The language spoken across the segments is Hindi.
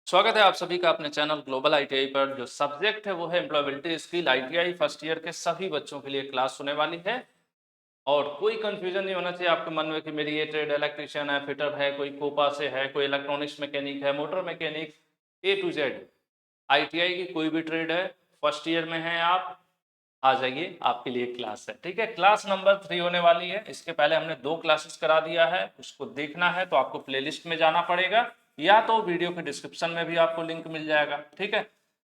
स्वागत है आप सभी का अपने चैनल ग्लोबल आईटीआई पर। जो सब्जेक्ट है वो है employability skill. ITI first year के सभी बच्चों के लिए क्लास होने वाली है और कोई कंफ्यूजन नहीं होना चाहिए आपके मन में कि मेरी ये ट्रेड इलेक्ट्रिशियन है, फिटर है, कोई कोपा से है, कोई इलेक्ट्रॉनिक्स मैकेनिक है, motor mechanic, A to Z ITI की कोई भी ट्रेड है, फर्स्ट ईयर में है आप, आ जाइए, आपके लिए क्लास है। ठीक है, क्लास नंबर 3 होने वाली है। इसके पहले हमने 2 क्लासेस करा दिया है, उसको देखना है तो आपको प्लेलिस्ट में जाना पड़ेगा या तो वीडियो के डिस्क्रिप्शन में भी आपको लिंक मिल जाएगा। ठीक है,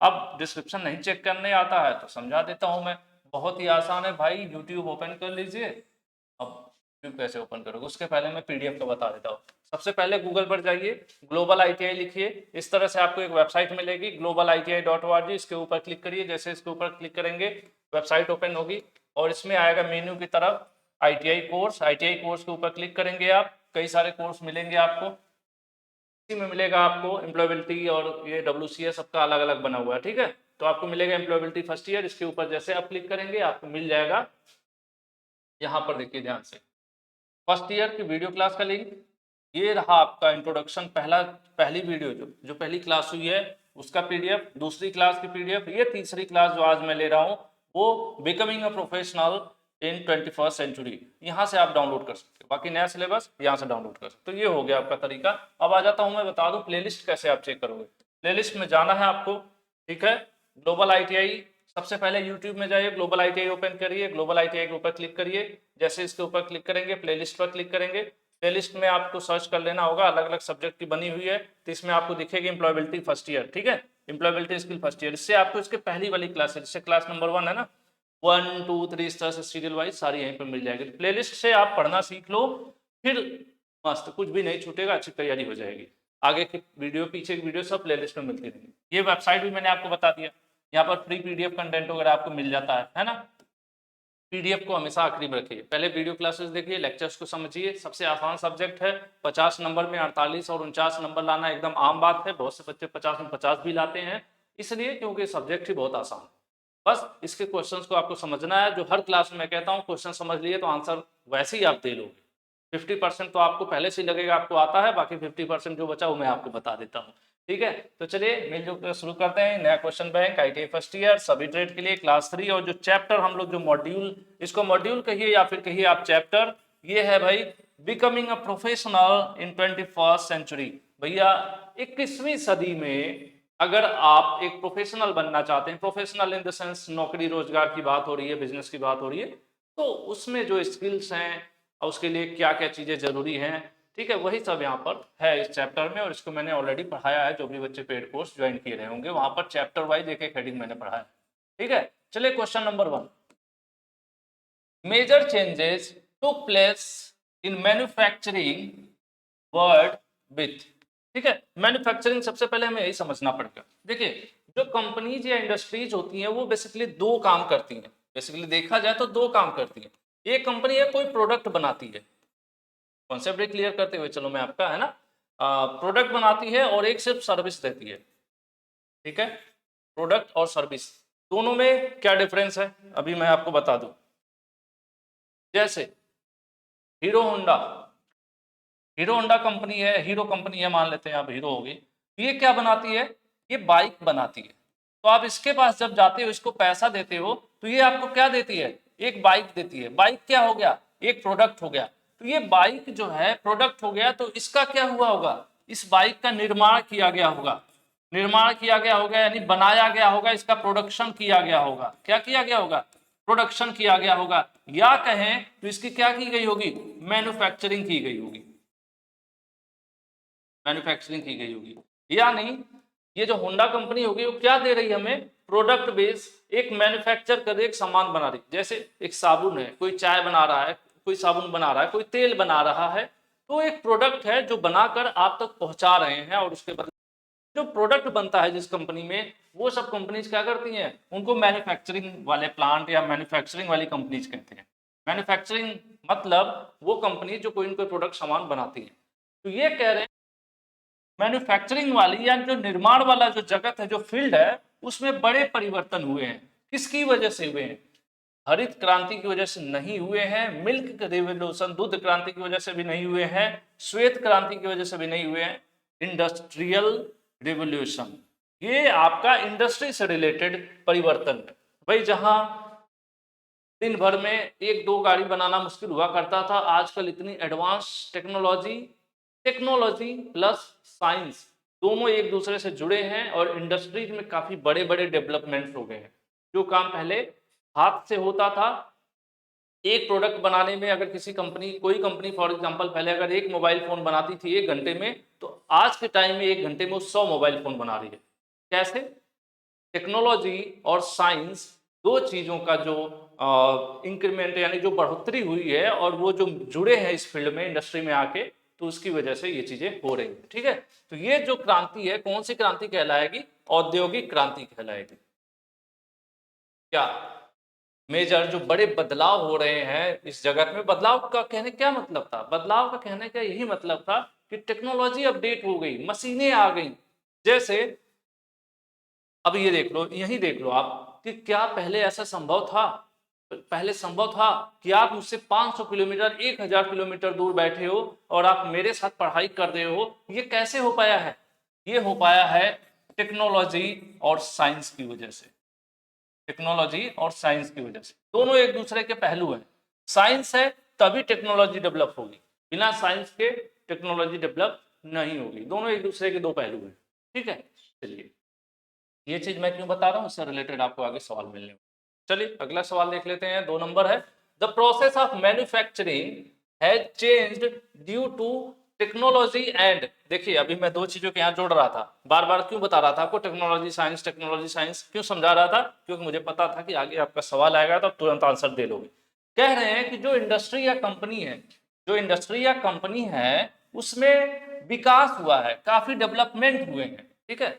अब डिस्क्रिप्शन नहीं चेक करने आता है तो समझा देता हूं मैं, बहुत ही आसान है भाई। यूट्यूब ओपन कर लीजिए। अब यूट्यूब कैसे ओपन करोगे उसके पहले मैं पीडीएफ का बता देता हूँ। सबसे पहले गूगल पर जाइए, ग्लोबल आईटीआई लिखिए, इस तरह से आपको एक वेबसाइट मिलेगी globaliti.org। इसके ऊपर क्लिक करिए, जैसे इसके ऊपर क्लिक करेंगे वेबसाइट ओपन होगी और इसमें आएगा मेन्यू की तरफ आईटीआई कोर्स। आईटीआई कोर्स के ऊपर क्लिक करेंगे आप, कई सारे कोर्स मिलेंगे आपको। इसी में मिलेगा आपको एम्प्लॉयबिलिटी और ये डब्ल्यूसीएस सबका अलग अलग बना हुआ है। ठीक है, तो आपको मिलेगा एम्प्लॉयबिलिटी फर्स्ट ईयर। इसके ऊपर जैसे आप क्लिक करेंगे आपको मिल जाएगा, यहाँ पर देखिए ध्यान से, फर्स्ट ईयर की वीडियो क्लास का लिंक। ये रहा आपका इंट्रोडक्शन, पहली वीडियो जो पहली क्लास हुई है उसका पीडीएफ, दूसरी क्लास की पीडीएफ, ये तीसरी क्लास जो आज मैं ले रहा हूँ वो becoming a professional in 21st century, यहाँ से आप डाउनलोड कर सकते हो। बाकी नया सिलेबस यहाँ से डाउनलोड कर सकते हो। तो ये हो गया आपका तरीका। अब आ जाता हूँ, मैं बता दूँ प्लेलिस्ट कैसे आप चेक करोगे। प्लेलिस्ट में जाना है आपको। ठीक है, ग्लोबल आईटीआई, सबसे पहले यूट्यूब में जाइए, ग्लोबल आईटीआई ओपन करिए, ग्लोबल आईटीआई के ऊपर क्लिक करिए। जैसे इसके ऊपर क्लिक करेंगे प्लेलिस्ट पर क्लिक करेंगे। प्लेलिस्ट में आपको सर्च कर लेना होगा, अलग अलग सब्जेक्ट की बनी हुई है, तो इसमें आपको दिखेगी एम्प्लॉयबिलिटी फर्स्ट ईयर। ठीक है, एम्प्लॉयबिलिटी स्किल फर्स्ट ईयर, इससे आपको इसके पहली वाली क्लास है, जिससे क्लास नंबर 1 है ना, 1 2 3 इस तरह से सीरियल वाइज सारी यहीं पर मिल जाएगी। प्लेलिस्ट से आप पढ़ना सीख लो, फिर मस्त, कुछ भी नहीं छूटेगा, अच्छी तैयारी हो जाएगी। आगे की वीडियो, पीछे की वीडियो सब प्लेलिस्ट में मिलती रहेंगी। ये वेबसाइट भी मैंने आपको बता दिया, यहाँ पर फ्री पीडीएफ कंटेंट वगैरह आपको मिल जाता है ना। पीडीएफ को हमेशा आखिरी में रखिए, पहले वीडियो क्लासेस देखिए, लेक्चर्स को समझिए। सबसे आसान सब्जेक्ट है, 50 नंबर में 48 और 49 नंबर लाना एकदम आम बात है। बहुत से बच्चे 50 में 50 भी लाते हैं, इसलिए क्योंकि सब्जेक्ट ही बहुत आसान है। बस इसके क्वेश्चंस को आपको समझना है, जो हर क्लास में मैं कहता हूँ, क्वेश्चन समझ लिए तो आंसर वैसे ही आप दे लोगे। 50% तो आपको पहले से ही लगेगा आपको आता है, बाकी 50% जो बचा वो मैं आपको बता देता हूँ। ठीक है, तो चलिए मिलजुल कर शुरू करते हैं। नया question bank ITI first year सभी ट्रेड के लिए क्लास 3, और जो चैप्टर हम लोग, जो मॉड्यूल, इसको मॉड्यूल कहिए या फिर कहिए आप चैप्टर, ये है भाई becoming a professional in 21st century. भैया 21वीं सदी में अगर आप एक प्रोफेशनल बनना चाहते हैं, प्रोफेशनल इन द सेंस नौकरी रोजगार की बात हो रही है, बिजनेस की बात हो रही है, तो उसमें जो स्किल्स हैं और उसके लिए क्या क्या चीजें जरूरी हैं, ठीक है, वही सब यहाँ पर है इस चैप्टर में। और इसको मैंने ऑलरेडी पढ़ाया है, जो भी बच्चे पेड कोर्स ज्वाइन किए रहे होंगे वहां पर चैप्टर वाइज एक एक हेडिंग मैंने पढ़ाया है। ठीक है, चलिए question number 1, major changes took place in manufacturing word with. ठीक है, मैन्युफैक्चरिंग सबसे पहले हमें यही समझना पड़ेगा। देखिए, जो कंपनीज या इंडस्ट्रीज होती हैं वो बेसिकली 2 काम करती हैं। बेसिकली देखा जाए तो 2 काम करती हैं। एक कंपनी है कोई प्रोडक्ट बनाती है, कॉन्सेप्ट भी क्लियर करते हुए चलो मैं आपका, है ना, प्रोडक्ट बनाती है, और एक सिर्फ सर्विस देती है। ठीक है, प्रोडक्ट और सर्विस दोनों में क्या डिफरेंस है अभी मैं आपको बता दूं। जैसे hero Honda, hero Honda company है, हीरो कंपनी है, मान लेते हैं आप हीरो होगी, ये क्या बनाती है, ये बाइक बनाती है। तो आप इसके पास जब जाते हो, इसको पैसा देते हो, तो ये आपको क्या देती है, एक बाइक देती है। बाइक क्या हो गया, एक प्रोडक्ट हो गया। तो ये बाइक जो है प्रोडक्ट हो गया, तो इसका क्या हुआ होगा, इस बाइक का निर्माण किया गया होगा, निर्माण किया गया होगा यानी बनाया गया होगा, इसका प्रोडक्शन किया गया होगा। क्या किया गया होगा, प्रोडक्शन किया गया होगा, या कहें तो इसकी क्या की गई होगी, मैन्युफैक्चरिंग की गई होगी, मैन्युफैक्चरिंग की गई होगी। यानी ये जो होंडा कंपनी होगी वो क्या दे रही है हमें, प्रोडक्ट बेस, एक मैन्युफैक्चर कर एक सामान बना रही। जैसे एक साबुन है, कोई चाय बना रहा है, कोई साबुन बना रहा है, कोई तेल बना रहा है, तो एक प्रोडक्ट है जो बनाकर आप तक पहुंचा रहे हैं। और उसके बाद जो प्रोडक्ट बनता है जिस कंपनी में, वो सब कंपनीज क्या करती हैं, उनको मैन्युफैक्चरिंग वाले प्लांट या मैन्युफैक्चरिंग वाली कंपनीज कहते हैं। मैन्युफैक्चरिंग मतलब वो कंपनी जो कोई इनको प्रोडक्ट सामान बनाती है। तो ये कह रहे हैं मैन्युफैक्चरिंग वाली या जो निर्माण वाला जो जगत है, जो फील्ड है, उसमें बड़े परिवर्तन हुए हैं। किसकी वजह से हुए हैं, हरित क्रांति की वजह से नहीं हुए हैं, मिल्क रिवोल्यूशन दूध क्रांति की वजह से भी नहीं हुए हैं, श्वेत क्रांति की वजह से भी नहीं हुए हैं, इंडस्ट्रियल रिवोल्यूशन, ये आपका इंडस्ट्री से रिलेटेड परिवर्तन है। भाई जहां दिन भर में एक दो गाड़ी बनाना मुश्किल हुआ करता था, आजकल इतनी advance technology, technology plus science दोनों एक दूसरे से जुड़े हैं और इंडस्ट्रीज में काफी बड़े बड़े डेवलपमेंट्स हो गए हैं। जो काम पहले हाथ से होता था, एक प्रोडक्ट बनाने में, अगर किसी कंपनी, कोई कंपनी फॉर एग्जांपल पहले अगर एक मोबाइल फोन बनाती थी 1 घंटे में, तो आज के टाइम में 1 घंटे में वो 100 मोबाइल फोन बना रही है। कैसे? टेक्नोलॉजी और साइंस दो चीजों का जो इंक्रीमेंट यानी जो बढ़ोतरी हुई है और वो जो जुड़े हैं इस फील्ड में इंडस्ट्री में आके, तो उसकी वजह से ये चीजें हो रही है। ठीक है, तो ये जो क्रांति है कौन सी क्रांति कहलाएगी? औद्योगिक क्रांति कहलाएगी। क्या मेजर जो बड़े बदलाव हो रहे हैं इस जगत में, बदलाव का कहने क्या मतलब था? बदलाव का कहने का यही मतलब था कि टेक्नोलॉजी अपडेट हो गई, मशीनें आ गई। जैसे अब ये देख लो, यही देख लो आप कि क्या पहले ऐसा संभव था? पहले संभव था कि आप मुझसे 500 किलोमीटर 1000 किलोमीटर दूर बैठे हो और आप मेरे साथ पढ़ाई कर रहे हो? ये कैसे हो पाया है? ये हो पाया है टेक्नोलॉजी और साइंस की वजह से। टेक्नोलॉजी और साइंस की वजह से, दोनों एक दूसरे के पहलू हैं। साइंस है तभी टेक्नोलॉजी डेवलप होगी, बिना साइंस के टेक्नोलॉजी डेवलप नहीं होगी। दोनों एक दूसरे के दो पहलू हैं। ठीक है, चलिए ये चीज मैं क्यों बता रहा हूँ, इससे रिलेटेड आपको आगे सवाल मिलने। चलिए अगला सवाल देख लेते हैं, 2 नंबर है, the process of manufacturing has changed due to technology and. देखिए अभी मैं दो चीजों के यहाँ जोड़ रहा था, बार बार क्यों बता रहा था आपको टेक्नोलॉजी साइंस क्यों समझा रहा था? क्योंकि मुझे पता था कि आगे आपका सवाल आएगा तो आप तुरंत आंसर दे लोगे। कह रहे हैं कि जो इंडस्ट्री या कंपनी है, जो इंडस्ट्री या कंपनी है उसमें विकास हुआ है, काफी डेवलपमेंट हुए हैं। ठीक है,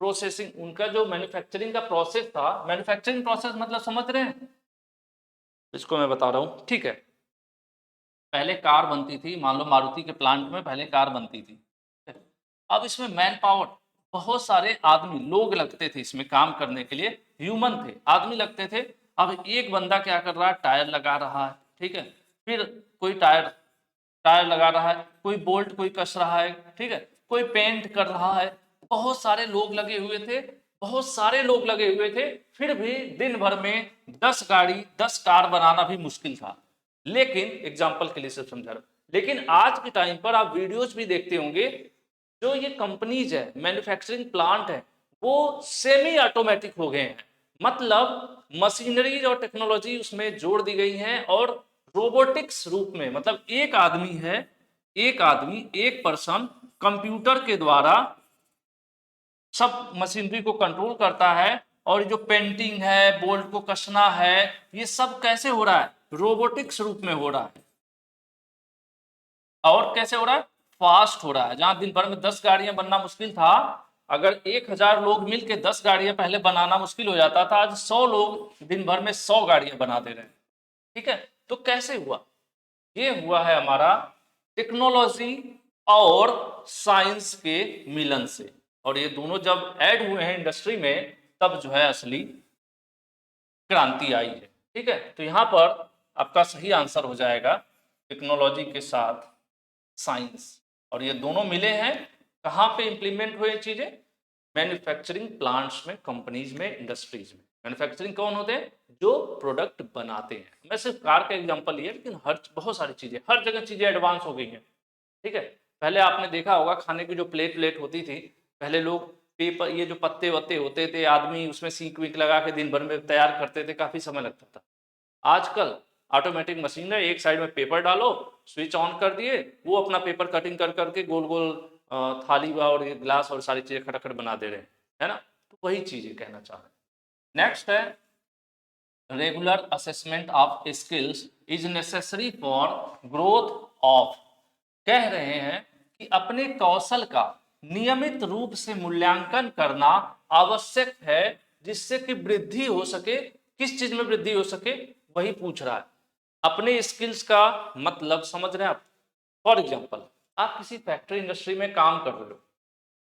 प्रोसेसिंग, उनका जो मैन्युफैक्चरिंग का प्रोसेस था, मैन्युफैक्चरिंग प्रोसेस मतलब समझ रहे हैं, इसको मैं बता रहा हूँ। ठीक है, पहले कार बनती थी, मान लो मारुति के प्लांट में पहले कार बनती थी। अब इसमें मैन पावर, बहुत सारे आदमी लोग लगते थे इसमें काम करने के लिए, ह्यूमन थे, आदमी लगते थे। अब एक बंदा क्या कर रहा है, टायर लगा रहा है। ठीक है, फिर कोई टायर टायर लगा रहा है, कोई बोल्ट कोई कस रहा है। ठीक है, कोई पेंट कर रहा है। बहुत सारे लोग लगे हुए थे, बहुत सारे लोग लगे हुए थे। फिर भी दिन भर में 10 गाड़ी 10 कार बनाना भी मुश्किल था। लेकिन एग्जाम्पल के लिए सिर्फ समझा रहा हूं, लेकिन आज के टाइम पर आप वीडियोज भी देखते होंगे, जो ये कंपनीज है, मैन्युफैक्चरिंग प्लांट है, वो सेमी ऑटोमेटिक हो गए हैं। मतलब मशीनरीज और टेक्नोलॉजी उसमें जोड़ दी गई हैं और रोबोटिक्स रूप में, मतलब एक आदमी है, एक आदमी, एक पर्सन कंप्यूटर के द्वारा सब मशीनरी को कंट्रोल करता है। और जो पेंटिंग है, बोल्ट को कसना है, ये सब कैसे हो रहा है? रोबोटिक्स रूप में हो रहा है। और कैसे हो रहा है? फास्ट हो रहा है। जहां दिन भर में 10 गाड़ियां बनना मुश्किल था, अगर 1000 लोग मिलकर 10 गाड़ियां पहले बनाना मुश्किल हो जाता था, आज 100 लोग दिन भर में 100 गाड़ियां बना दे रहे हैं। ठीक है, तो कैसे हुआ? ये हुआ है हमारा टेक्नोलॉजी और साइंस के मिलन से। और ये दोनों जब ऐड हुए हैं इंडस्ट्री में, तब जो है असली क्रांति आई है। ठीक है, तो यहां पर आपका सही आंसर हो जाएगा टेक्नोलॉजी के साथ साइंस। और ये दोनों मिले हैं, कहां पे इंप्लीमेंट हुए चीजें? मैन्युफैक्चरिंग प्लांट्स में, कंपनीज में, इंडस्ट्रीज में। मैन्युफैक्चरिंग कौन होते हैं? जो प्रोडक्ट बनाते हैं। मैं सिर्फ कार का एग्जांपल लिया, लेकिन हर बहुत सारी चीजें, हर जगह चीजें एडवांस हो गई हैं। ठीक है, पहले आपने देखा होगा खाने की जो प्लेट प्लेट होती थी, पहले लोग पेपर, ये जो पत्ते वत्ते होते थे, आदमी उसमें सीक वीक लगा के दिन भर में तैयार करते थे, काफी समय लगता था। आजकल ऑटोमेटिक मशीन है, एक साइड में पेपर डालो, स्विच ऑन कर दिए, वो अपना पेपर कटिंग कर करके गोल गोल थाली और ये ग्लास और सारी चीजें खटाखट बना दे रहे हैं, है ना? तो वही चीजें कहना चाह रहे हैं। नेक्स्ट है, regular assessment of skills is necessary for growth of. कह रहे हैं कि अपने कौशल का नियमित रूप से मूल्यांकन करना आवश्यक है, जिससे कि वृद्धि हो सके। किस चीज में वृद्धि हो सके, वही पूछ रहा है। अपने स्किल्स का मतलब समझ रहे हैं आप? फॉर एग्जाम्पल, आप किसी फैक्ट्री इंडस्ट्री में काम कर रहे हो,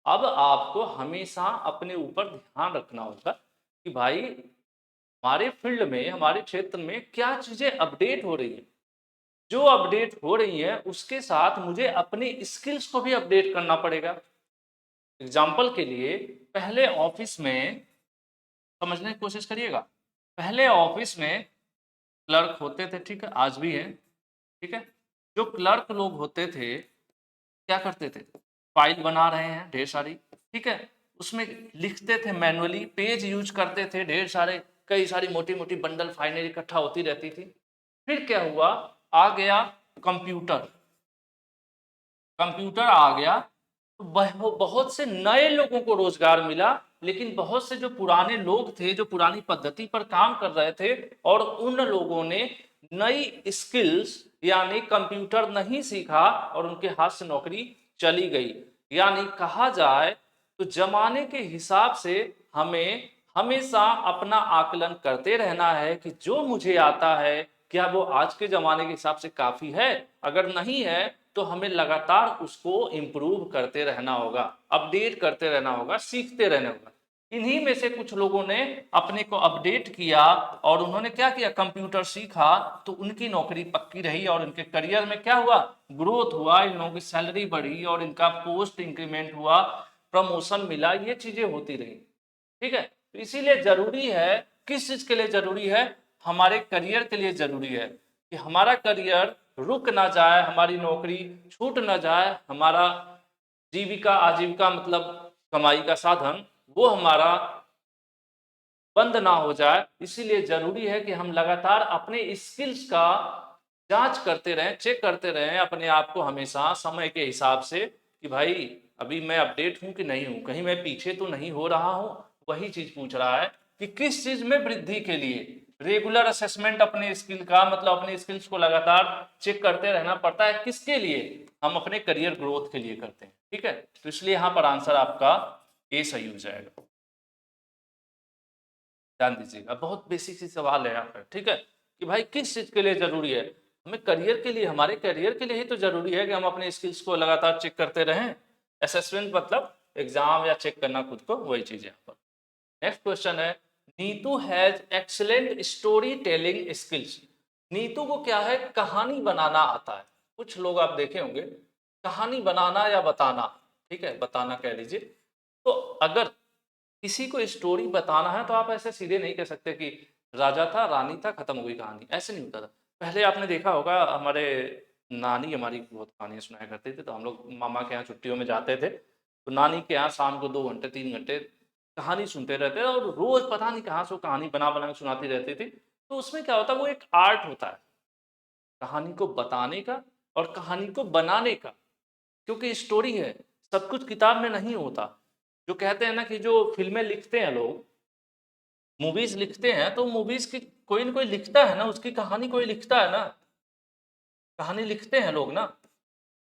अब आपको हमेशा अपने ऊपर ध्यान रखना होगा कि भाई हमारे फील्ड में, हमारे क्षेत्र में क्या चीजें अपडेट हो रही है। जो अपडेट हो रही है उसके साथ मुझे अपने स्किल्स को भी अपडेट करना पड़ेगा। एग्जाम्पल के लिए पहले ऑफिस में, समझने की कोशिश करिएगा, पहले ऑफिस में क्लर्क होते थे, ठीक है, आज भी है, ठीक है। जो क्लर्क लोग होते थे क्या करते थे, फाइल बना रहे हैं ढेर सारी, ठीक है, उसमें लिखते थे मैनुअली, पेज यूज करते थे ढेर सारे, कई सारी मोटी मोटी बंडल फाइलें इकट्ठा होती रहती थी। फिर क्या हुआ, आ गया कंप्यूटर, कंप्यूटर आ गया तो बहुत से नए लोगों को रोजगार मिला, लेकिन बहुत से जो पुराने लोग थे, जो पुरानी पद्धति पर काम कर रहे थे, और उन लोगों ने नई स्किल्स यानी कंप्यूटर नहीं सीखा और उनके हाथ से नौकरी चली गई। यानी कहा जाए तो जमाने के हिसाब से हमें हमेशा अपना आकलन करते रहना है कि जो मुझे आता है क्या वो आज के जमाने के हिसाब से काफी है, अगर नहीं है तो हमें लगातार उसको इम्प्रूव करते रहना होगा, अपडेट करते रहना होगा, सीखते रहना होगा। इन्हीं में से कुछ लोगों ने अपने को अपडेट किया और उन्होंने क्या किया, कंप्यूटर सीखा, तो उनकी नौकरी पक्की रही और उनके करियर में क्या हुआ, ग्रोथ हुआ, इन लोगों की सैलरी बढ़ी और इनका पोस्ट इंक्रीमेंट हुआ, प्रमोशन मिला, ये चीजें होती रही, ठीक है। तो इसीलिए जरूरी है, किस चीज के लिए जरूरी है, हमारे करियर के लिए जरूरी है कि हमारा करियर रुक ना जाए, हमारी नौकरी छूट ना जाए, हमारा जीविका आजीविका मतलब कमाई का साधन वो हमारा बंद ना हो जाए। इसीलिए जरूरी है कि हम लगातार अपने स्किल्स का जांच करते रहें, चेक करते रहें अपने आप को हमेशा समय के हिसाब से कि भाई अभी मैं अपडेट हूं कि नहीं हूं, कहीं मैं पीछे तो नहीं हो रहा हूं। वही चीज पूछ रहा है कि किस चीज में वृद्धि के लिए रेगुलर असेसमेंट अपने स्किल का मतलब अपने स्किल्स को लगातार चेक करते रहना पड़ता है, किसके लिए, हम अपने करियर ग्रोथ के लिए करते हैं, ठीक है। तो इसलिए यहाँ पर आंसर आपका ए सही हो जाएगा, ध्यान दीजिएगा, बहुत बेसिक सी सवाल है यहाँ पर, ठीक है, कि भाई किस चीज के लिए जरूरी है, हमें करियर के लिए, हमारे करियर के लिए ही तो जरूरी है कि हम अपने स्किल्स को लगातार चेक करते रहें। असेसमेंट मतलब एग्जाम या चेक करना खुद को, वही चीज है यहाँ पर। नेक्स्ट क्वेश्चन है, Neetu has excellent story telling skills. Neetu को क्या है, कहानी बनाना आता है। कुछ लोग आप देखे होंगे कहानी बनाना या बताना, ठीक है, बताना कह लीजिए। तो अगर किसी को स्टोरी बताना है तो आप ऐसे सीधे नहीं कह सकते कि राजा था रानी था खत्म हो गई कहानी, ऐसे नहीं होता था। पहले आपने देखा होगा हमारे नानी हमारी बहुत कहानियां सुनाया करते थे, तो हम लोग मामा के यहाँ छुट्टियों में जाते थे तो नानी के यहाँ शाम को 2 घंटे 3 घंटे कहानी सुनते रहते और रोज पता नहीं कहाँ से वो कहानी बना बना के सुनाती रहती थी। तो उसमें क्या होता है, वो एक आर्ट होता है कहानी को बताने का और कहानी को बनाने का, क्योंकि स्टोरी है, सब कुछ किताब में नहीं होता। जो कहते हैं ना कि जो फिल्में लिखते हैं लोग, मूवीज लिखते हैं, तो मूवीज की कोई ना कोई लिखता है ना, उसकी कहानी कोई लिखता है ना, कहानी लिखते हैं लोग ना,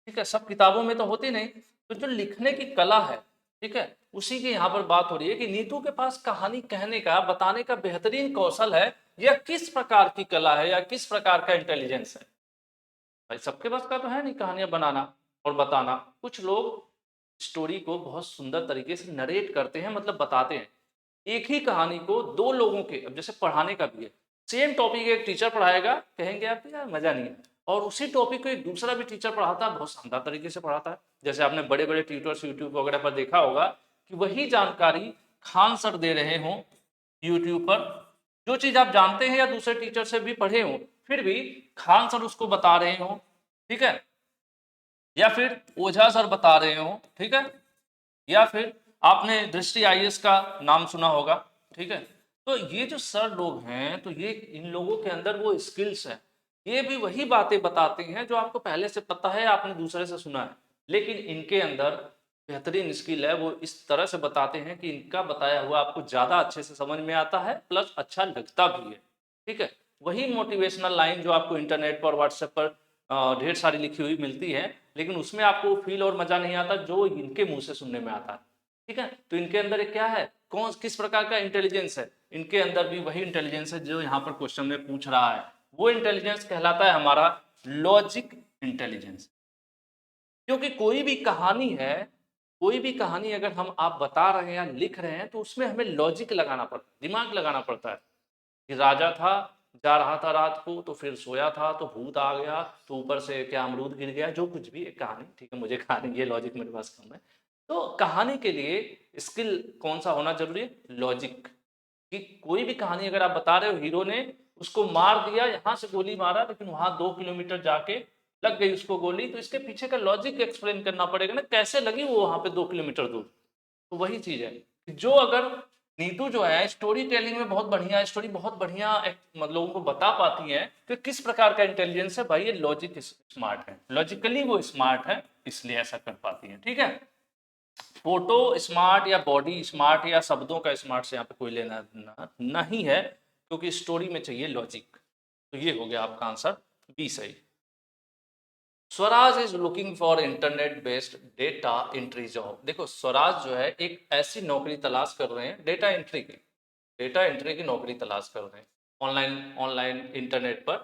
ठीक है, सब किताबों में तो होती नहीं। तो जो लिखने की कला है, ठीक है, उसी की यहाँ पर बात हो रही है कि नीतू के पास कहानी कहने का बताने का बेहतरीन कौशल है, या किस प्रकार की कला है या किस प्रकार का इंटेलिजेंस है। भाई सबके पास का तो है नहीं कहानियां बनाना और बताना। कुछ लोग स्टोरी को बहुत सुंदर तरीके से नरेट करते हैं, मतलब बताते हैं एक ही कहानी को दो लोगों के, अब जैसे पढ़ाने का भी है, सेम टॉपिक एक टीचर पढ़ाएगा, कहेंगे आप यार मजा नहीं है, और उसी टॉपिक को एक दूसरा भी टीचर पढ़ाता है, बहुत शानदार तरीके से पढ़ाता है। जैसे आपने बड़े बड़े ट्यूटर्स यूट्यूब वगैरह पर देखा होगा कि वही जानकारी खान सर दे रहे हों यूट्यूब पर, जो चीज आप जानते हैं या दूसरे टीचर से भी पढ़े हो, फिर भी खान सर उसको बता रहे हो, ठीक है, या फिर ओझा सर बता रहे हो, ठीक है, या फिर आपने दृष्टि आईएएस का नाम सुना होगा, ठीक है। तो ये जो सर लोग हैं, तो ये इन लोगों के अंदर वो स्किल्स है, ये भी वही बातें बताते हैं जो आपको पहले से पता है, आपने दूसरे से सुना है, लेकिन इनके अंदर बेहतरीन स्किल है, वो इस तरह से बताते हैं कि इनका बताया हुआ आपको ज्यादा अच्छे से समझ में आता है, प्लस अच्छा लगता भी है, ठीक है। वही मोटिवेशनल लाइन जो आपको इंटरनेट पर व्हाट्सएप पर ढेर सारी लिखी हुई मिलती है, लेकिन उसमें आपको फील और मजा नहीं आता जो इनके मुंह से सुनने में आता है, ठीक है। तो इनके अंदर क्या है, कौन किस प्रकार का इंटेलिजेंस है, इनके अंदर भी वही इंटेलिजेंस है जो यहाँ पर क्वेश्चन में पूछ रहा है। वो इंटेलिजेंस कहलाता है हमारा लॉजिक इंटेलिजेंस। क्योंकि कोई भी कहानी है, कोई भी कहानी अगर हम आप बता रहे हैं या लिख रहे हैं, तो उसमें हमें लॉजिक लगाना पड़ता है, दिमाग लगाना पड़ता है कि राजा था, जा रहा था रात को, तो फिर सोया था तो भूत आ गया, तो ऊपर से क्या अमरूद गिर गया, जो कुछ भी एक कहानी, ठीक है, मुझे कहानी ये लॉजिक मेरे पास कम है, तो कहानी के लिए स्किल कौन सा होना जरूरी है? लॉजिक। कि कोई भी कहानी अगर आप बता रहे हो, हीरो ने उसको मार दिया, यहाँ से गोली मारा, लेकिन वहां 2 किलोमीटर जाके लग गई उसको गोली, तो इसके पीछे का लॉजिक एक्सप्लेन करना पड़ेगा ना, कैसे लगी वो वहां पे 2 किलोमीटर दूर। तो वही चीज है कि जो अगर नीतू जो है स्टोरी टेलिंग में बहुत बढ़िया, स्टोरी बहुत बढ़िया मतलब लोगों को बता पाती है, तो किस प्रकार का इंटेलिजेंस है भाई? ये लॉजिक स्मार्ट है, लॉजिकली वो स्मार्ट है, इसलिए ऐसा कर पाती है। ठीक है, फोटो स्मार्ट या बॉडी स्मार्ट या शब्दों का स्मार्ट से यहाँ पे कोई लेना देना नहीं है, क्योंकि स्टोरी में चाहिए लॉजिक। तो ये हो गया आपका आंसर बी सही। Swaraj is looking for internet based data entry job. देखो स्वराज जो है एक ऐसी नौकरी तलाश कर रहे हैं, डेटा एंट्री की, डेटा एंट्री की नौकरी तलाश कर रहे हैं। ऑनलाइन ऑनलाइन इंटरनेट पर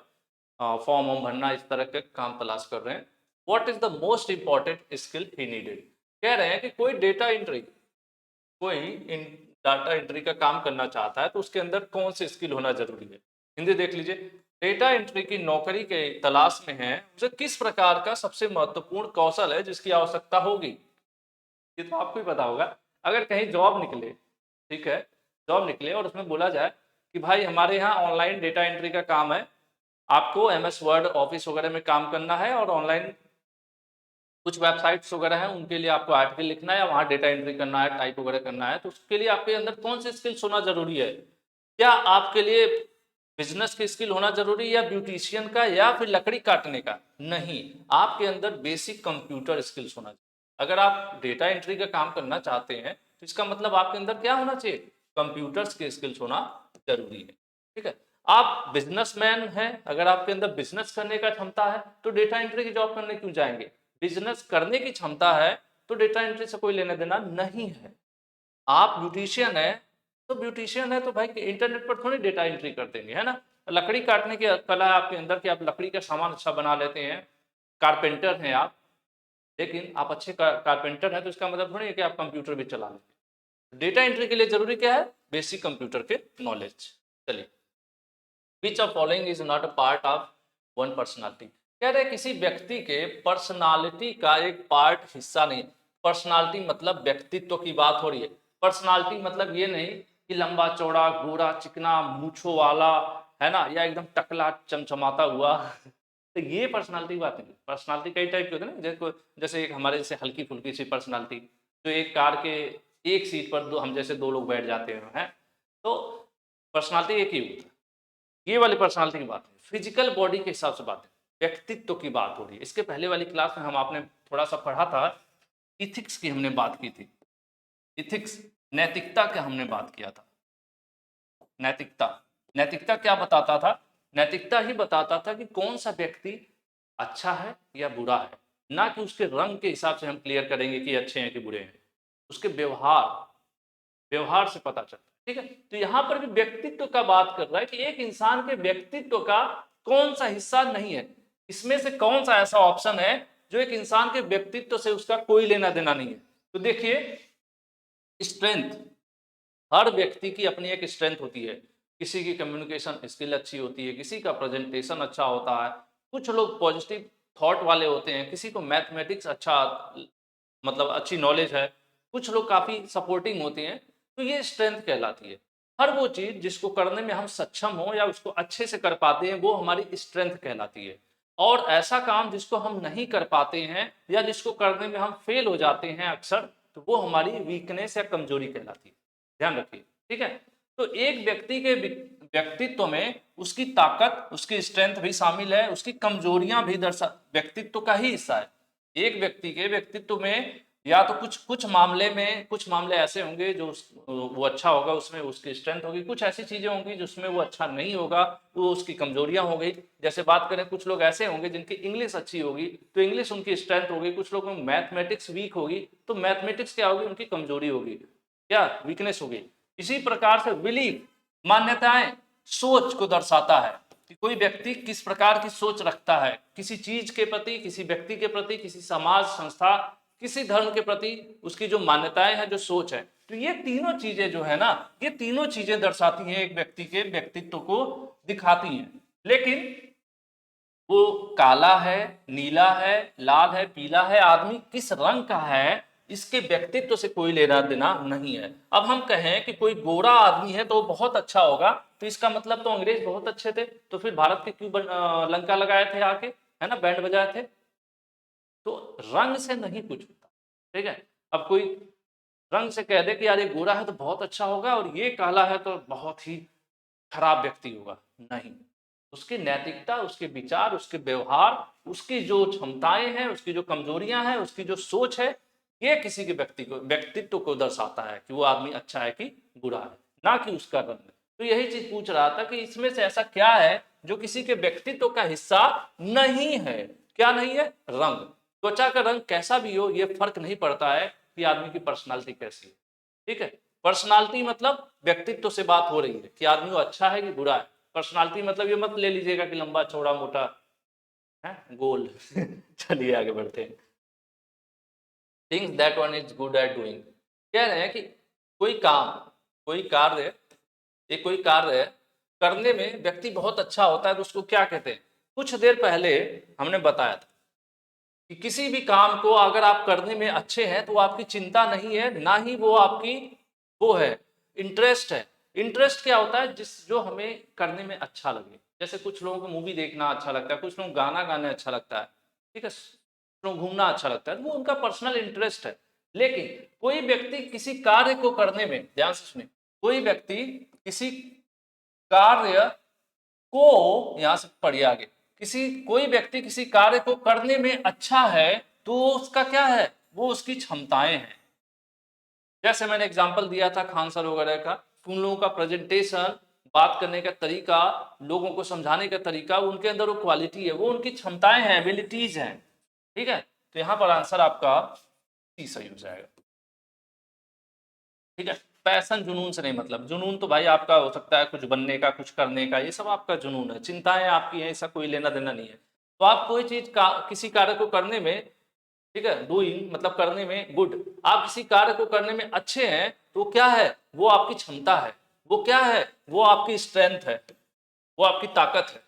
फॉर्म वॉर्म भरना, इस तरह के काम तलाश कर रहे हैं। What is the most important skill he needed? कह रहे हैं कि कोई डेटा एंट्री, कोई इन डाटा एंट्री का काम करना चाहता है तो उसके अंदर कौन सी स्किल होना जरूरी है? हिंदी देख लीजिए, डेटा एंट्री की नौकरी के तलाश में है, उसे किस प्रकार का सबसे महत्वपूर्ण कौशल है जिसकी आवश्यकता होगी? ये तो आपको ही पता होगा। अगर कहीं जॉब निकले, ठीक है, जॉब निकले और उसमें बोला जाए कि भाई हमारे यहाँ ऑनलाइन डेटा एंट्री का काम है, आपको MS वर्ड ऑफिस वगैरह में काम करना है और ऑनलाइन कुछ वेबसाइट्स वगैरह हैं उनके लिए आपको आर्टिकल लिखना है या वहाँ डेटा एंट्री करना है, टाइप वगैरह करना है, तो उसके लिए आपके अंदर कौन सी स्किल्स होना जरूरी है? क्या आपके लिए बिजनेस की स्किल होना जरूरी है, या ब्यूटिशियन का, या फिर लकड़ी काटने का? नहीं, आपके अंदर बेसिक कंप्यूटर स्किल्स होना चाहिए। अगर आप डेटा एंट्री का काम करना चाहते हैं तो इसका मतलब आपके अंदर क्या होना चाहिए? कंप्यूटर्स के स्किल्स होना जरूरी है। ठीक है, आप बिजनेसमैन हैं, अगर आपके अंदर बिजनेस करने का क्षमता है तो डेटा एंट्री की जॉब करने क्यों जाएंगे? बिजनेस करने की क्षमता है तो डेटा एंट्री से कोई लेना देना नहीं है। आप ब्यूटिशियन है तो ब्यूटिशियन है तो भाई इंटरनेट पर थोड़ी डेटा एंट्री कर देंगे, है ना? लकड़ी काटने की कला है आपके अंदर कि आप लकड़ी का सामान अच्छा बना लेते हैं, कारपेंटर हैं आप, लेकिन आप अच्छे कारपेंटर हैं तो इसका मतलब थोड़ी है कि आप कंप्यूटर भी चला लेंगे। डेटा एंट्री के लिए जरूरी क्या है? बेसिक कंप्यूटर के नॉलेज। चलिए, which of following is not a part of one personality? कह रहे किसी व्यक्ति के पर्सनालिटी का एक पार्ट, हिस्सा नहीं। पर्सनालिटी मतलब व्यक्तित्व की बात हो रही है। पर्सनालिटी मतलब ये नहीं कि लंबा चौड़ा गोरा चिकना मूछों वाला, है ना, या एकदम टकला चमचमाता हुआ तो ये पर्सनालिटी की बात नहीं। पर्सनालिटी कई टाइप की होती है ना, जैसे एक हमारे जैसे हल्की फुल्की सी पर्सनालिटी, जो एक कार के एक सीट पर दो हम जैसे दो लोग बैठ जाते हैं, तो पर्सनालिटी एक ही होता है। ये वाली पर्सनालिटी की बात है, फिजिकल बॉडी के हिसाब से बात है, व्यक्तित्व की बात हो रही है। इसके पहले वाली क्लास में हम आपने थोड़ा सा पढ़ा था, इथिक्स की हमने बात की थी। इथिक्स, नैतिकता का हमने बात किया था। नैतिकता, नैतिकता क्या बताता था? नैतिकता ही बताता था कि कौन सा व्यक्ति अच्छा है या बुरा है, ना कि उसके रंग के हिसाब से हम क्लियर करेंगे कि अच्छे हैं कि बुरे हैं। उसके व्यवहार, व्यवहार से पता चलता है। ठीक है, तो यहां पर भी व्यक्तित्व का बात कर रहा है कि एक इंसान के व्यक्तित्व का कौन सा हिस्सा नहीं है, इसमें से कौन सा ऐसा ऑप्शन है जो एक इंसान के व्यक्तित्व से उसका कोई लेना देना नहीं है। तो देखिए, स्ट्रेंथ, हर व्यक्ति की अपनी एक स्ट्रेंथ होती है। किसी की कम्युनिकेशन स्किल अच्छी होती है, किसी का प्रेजेंटेशन अच्छा होता है, कुछ लोग पॉजिटिव थॉट वाले होते हैं, किसी को मैथमेटिक्स अच्छा मतलब अच्छी नॉलेज है, कुछ लोग काफ़ी सपोर्टिंग होते हैं। तो ये स्ट्रेंथ कहलाती है। हर वो चीज़ जिसको करने में हम सक्षम हो या उसको अच्छे से कर पाते हैं वो हमारी स्ट्रेंथ कहलाती है। और ऐसा काम जिसको हम नहीं कर पाते हैं या जिसको करने में हम फेल हो जाते हैं अक्सर, तो वो हमारी वीकनेस या कमजोरी कहलाती है। ध्यान रखिए, ठीक है। तो एक व्यक्ति के व्यक्तित्व में उसकी ताकत, उसकी स्ट्रेंथ भी शामिल है, उसकी कमजोरियां भी व्यक्तित्व का ही हिस्सा है। एक व्यक्ति के व्यक्तित्व में या तो कुछ कुछ मामले में, कुछ मामले ऐसे होंगे जो वो अच्छा होगा, उसमें उसकी स्ट्रेंथ होगी, कुछ ऐसी चीजें होंगी जिसमें वो अच्छा नहीं होगा, वो उसकी कमजोरियां हो गई। जैसे बात करें, कुछ लोग ऐसे होंगे जिनकी इंग्लिश अच्छी होगी तो इंग्लिश उनकी स्ट्रेंथ होगी, कुछ लोगों में मैथमेटिक्स वीक होगी तो मैथमेटिक्स क्या होगी, उनकी कमजोरी होगी, क्या वीकनेस होगी। इसी प्रकार से बिलीफ, मान्यताएं, सोच को दर्शाता है कि कोई व्यक्ति किस प्रकार की सोच रखता है किसी चीज के प्रति, किसी व्यक्ति के प्रति, किसी समाज संस्था, किसी धर्म के प्रति, उसकी जो मान्यताएं हैं, जो सोच है। तो ये तीनों चीजें जो है ना, ये तीनों चीजें दर्शाती हैं, एक व्यक्ति के व्यक्तित्व को दिखाती हैं। लेकिन वो काला है, नीला है, लाल है, पीला है, आदमी किस रंग का है, इसके व्यक्तित्व से कोई लेना देना नहीं है। अब हम कहें कि कोई गोरा आदमी है तो वो बहुत अच्छा होगा, तो इसका मतलब तो अंग्रेज बहुत अच्छे थे, तो फिर भारत के क्यों लंका लगाए थे आके, है ना, बैंड बजाए थे। तो रंग से नहीं कुछ होता, ठीक है। अब कोई रंग से कह दे कि यार ये गोरा है तो बहुत अच्छा होगा और ये काला है तो बहुत ही खराब व्यक्ति होगा, नहीं। उसकी नैतिकता, उसके विचार, उसके व्यवहार, उसकी जो क्षमताएं हैं, उसकी जो कमजोरियां हैं, उसकी जो सोच है, ये किसी के व्यक्तित्व को दर्शाता है कि वो आदमी अच्छा है कि बुरा है, ना कि उसका रंग। तो यही चीज पूछ रहा था कि इसमें से ऐसा क्या है जो किसी के व्यक्तित्व का हिस्सा नहीं है। क्या नहीं है? रंग। त्वचा का रंग कैसा भी हो, ये फर्क नहीं पड़ता है कि आदमी की पर्सनालिटी कैसी है, ठीक है। पर्सनालिटी मतलब व्यक्तित्व से बात हो रही है कि आदमी वो अच्छा है कि बुरा है। पर्सनालिटी मतलब ये मत ले लीजिएगा कि लंबा चौड़ा मोटा है गोल चलिए आगे बढ़ते हैं। Things that one is good at doing, कह रहे हैं कि कोई काम, कोई कार्य, ये कोई कार्य करने में व्यक्ति बहुत अच्छा होता है तो उसको क्या कहते हैं। कुछ देर पहले हमने बताया था कि किसी भी काम को अगर आप करने में अच्छे हैं तो वो आपकी चिंता नहीं है, ना ही वो आपकी वो है इंटरेस्ट है। इंटरेस्ट क्या होता है? जिस जो हमें करने में अच्छा लगे। जैसे कुछ लोगों को मूवी देखना अच्छा लगता है, कुछ लोगों को गाना गाने अच्छा लगता है, ठीक है, कुछ लोगों को घूमना अच्छा लगता है, वो उनका पर्सनल इंटरेस्ट है। लेकिन कोई व्यक्ति किसी कार्य को करने में, ध्यान से सुनिए, कोई व्यक्ति किसी कार्य को, यहां से पढ़िए आगे, कोई व्यक्ति किसी कार्य को करने में अच्छा है तो उसका क्या है? वो उसकी क्षमताएं हैं। जैसे मैंने एग्जांपल दिया था खान सर वगैरह का, उन लोगों का प्रेजेंटेशन, बात करने का तरीका, लोगों को समझाने का तरीका, उनके अंदर वो क्वालिटी है, वो उनकी क्षमताएं हैं, एबिलिटीज हैं, ठीक है। तो यहां पर आंसर आपका सी सही हो जाएगा, ठीक है। पैशन जुनून से नहीं मतलब, जुनून तो भाई आपका हो सकता है कुछ बनने का, कुछ करने का, ये सब आपका जुनून है, चिंताएं आपकी हैं, इसका कोई लेना देना नहीं है। तो आप कोई चीज का, किसी कार्य को करने में, ठीक है, डूइंग मतलब करने में गुड, आप किसी कार्य को करने में अच्छे हैं तो क्या है? वो आपकी क्षमता है, वो क्या है? वो आपकी स्ट्रेंथ है, वो आपकी ताकत है।